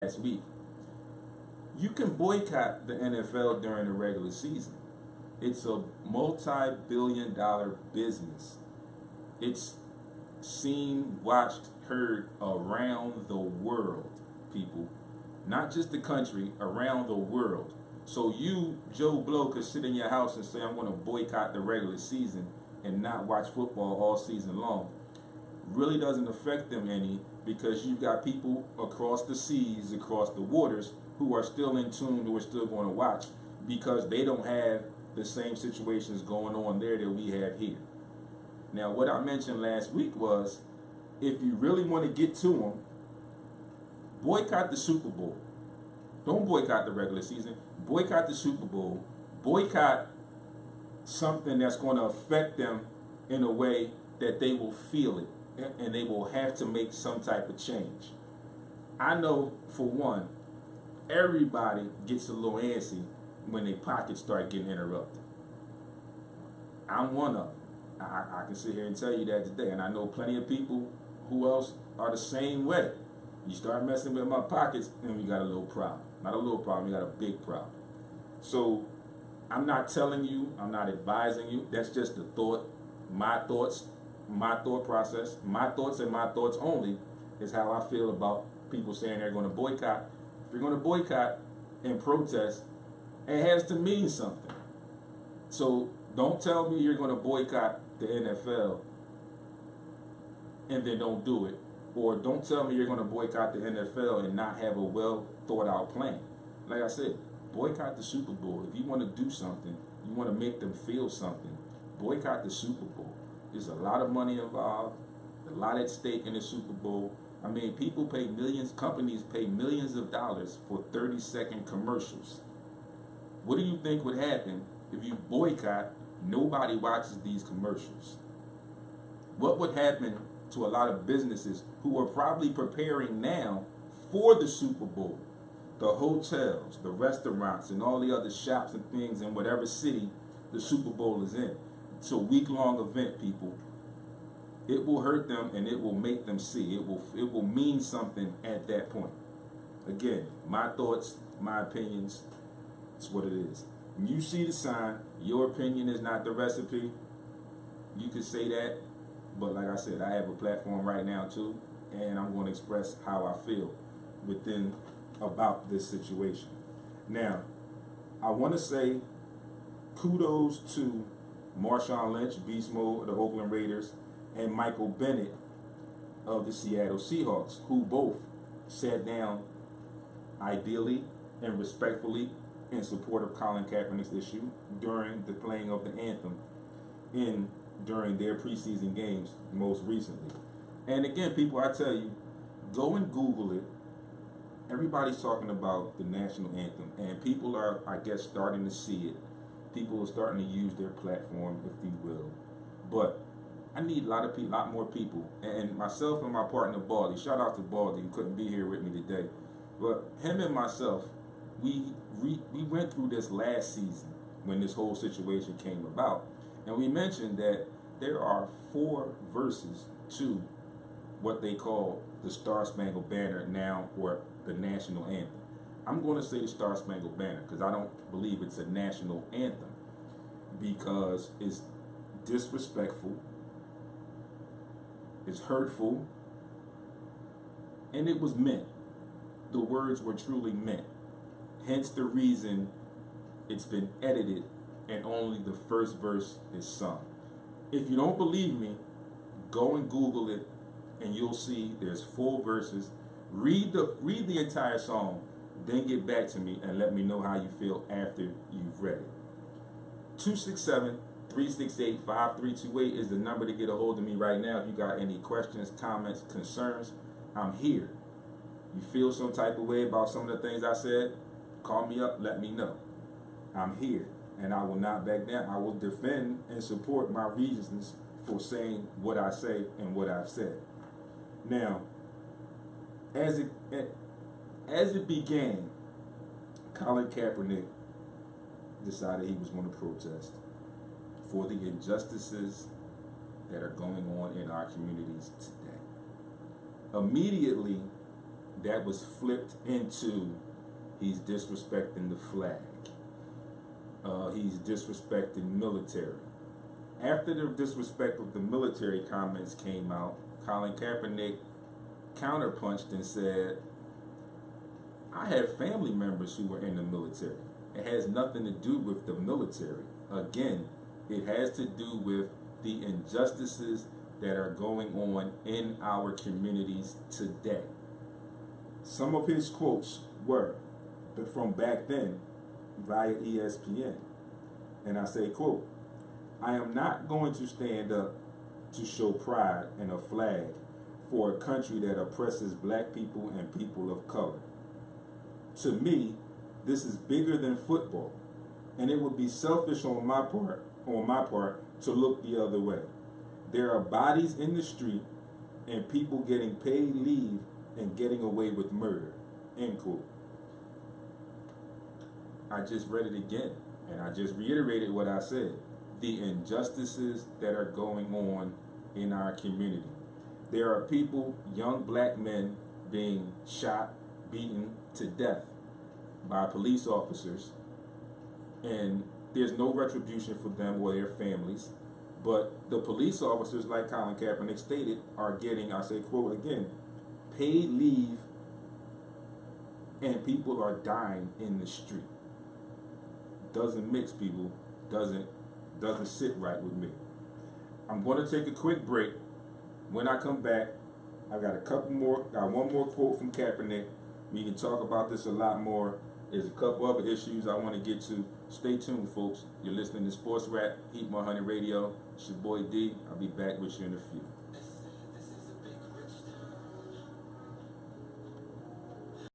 last week. You can boycott the NFL during the regular season. It's a multi-billion-dollar business. It's seen, watched, heard around the world, people. Not just the country, around the world. So you, Joe Blow, could sit in your house and say, I'm going to boycott the regular season and not watch football all season long. Really doesn't affect them any, because you've got people across the seas, across the waters, who are still in tune, who are still going to watch, because they don't have the same situations going on there that we have here. Now, what I mentioned last week was, if you really want to get to them, boycott the Super Bowl. Don't boycott the regular season. Boycott the Super Bowl. Boycott something that's going to affect them in a way that they will feel it and they will have to make some type of change. I know, for one, everybody gets a little antsy when their pockets start getting interrupted. I'm one of them. I can sit here and tell you that today, and I know plenty of people who else are the same way. You start messing with my pockets, and we got a little problem. Not a little problem, we got a big problem. So I'm not telling you, I'm not advising you. That's just the thought, my thoughts, my thought process. My thoughts and my thoughts only is how I feel about people saying they're going to boycott. If you're going to boycott and protest, it has to mean something. So don't tell me you're going to boycott the NFL and then don't do it. Or don't tell me you're going to boycott the NFL and not have a well thought out plan. Like I said, boycott the Super Bowl. If you want to do something, you want to make them feel something, boycott the Super Bowl. There's a lot of money involved, a lot at stake in the Super Bowl. I mean, people pay millions, companies pay millions of dollars for 30-second commercials. What do you think would happen if you boycott, nobody watches these commercials? What would happen to a lot of businesses who are probably preparing now for the Super Bowl? The hotels, the restaurants, and all the other shops and things in whatever city the Super Bowl is in. It's a week-long event, people. It will hurt them, and it will make them see. It will mean something at that point. Again, my thoughts, my opinions, it's what it is. When you see the sign, your opinion is not the recipe, you can say that, but like I said, I have a platform right now too, and I'm going to express how I feel about this situation. Now, I want to say kudos to Marshawn Lynch, Beast Mode of the Oakland Raiders, and Michael Bennett of the Seattle Seahawks, who both sat down ideally and respectfully in support of Colin Kaepernick's issue during the playing of the anthem during their preseason games most recently. And again, people, I tell you, go and Google it. Everybody's talking about the national anthem, and people are, I guess, starting to see it. People are starting to use their platform, if you will. But I need a lot more people, and myself and my partner Baldy. Shout out to Baldy, who couldn't be here with me today. But him and myself, we went through this last season when this whole situation came about, and we mentioned that there are 4 verses to what they call the Star Spangled Banner now, or the national anthem. I'm going to say the Star Spangled Banner because I don't believe it's a national anthem, because it's disrespectful, it's hurtful, and it was meant. The words were truly meant. Hence the reason it's been edited and only the first verse is sung. If you don't believe me, go and Google it and you'll see there's 4 verses. Read the entire song, then get back to me and let me know how you feel after you've read it. 267-368-5328 is the number to get a hold of me right now. If you got any questions, comments, concerns, I'm here. You feel some type of way about some of the things I said, call me up, let me know. I'm here, and I will not back down. I will defend and support my reasons for saying what I say and what I've said. Now, as it began, Colin Kaepernick decided he was going to protest for the injustices that are going on in our communities today. Immediately, that was flipped into he's disrespecting the flag. He's disrespecting military. After the disrespect of the military comments came out, Colin Kaepernick counterpunched and said, I have family members who were in the military. It has nothing to do with the military. Again, it has to do with the injustices that are going on in our communities today. Some of his quotes were from back then via ESPN. And I say, quote, I am not going to stand up to show pride in a flag for a country that oppresses black people and people of color. To me, this is bigger than football, and it would be selfish on my part to look the other way. There are bodies in the street and people getting paid leave and getting away with murder. End quote. I just read it again, and I just reiterated what I said. The injustices that are going on in our community. There are people, young black men, being shot, beaten to death by police officers, and there's no retribution for them or their families. But the police officers, like Colin Kaepernick stated, are getting, I say quote again, paid leave, and people are dying in the street. Doesn't mix, people. Doesn't sit right with me. I'm going to take a quick break. When I come back, I got one more quote from Kaepernick. We can talk about this a lot more. There's a couple other issues I want to get to. Stay tuned, folks. You're listening to Sports Rap, Heat 100 Radio. It's your boy D. I'll be back with you in a few.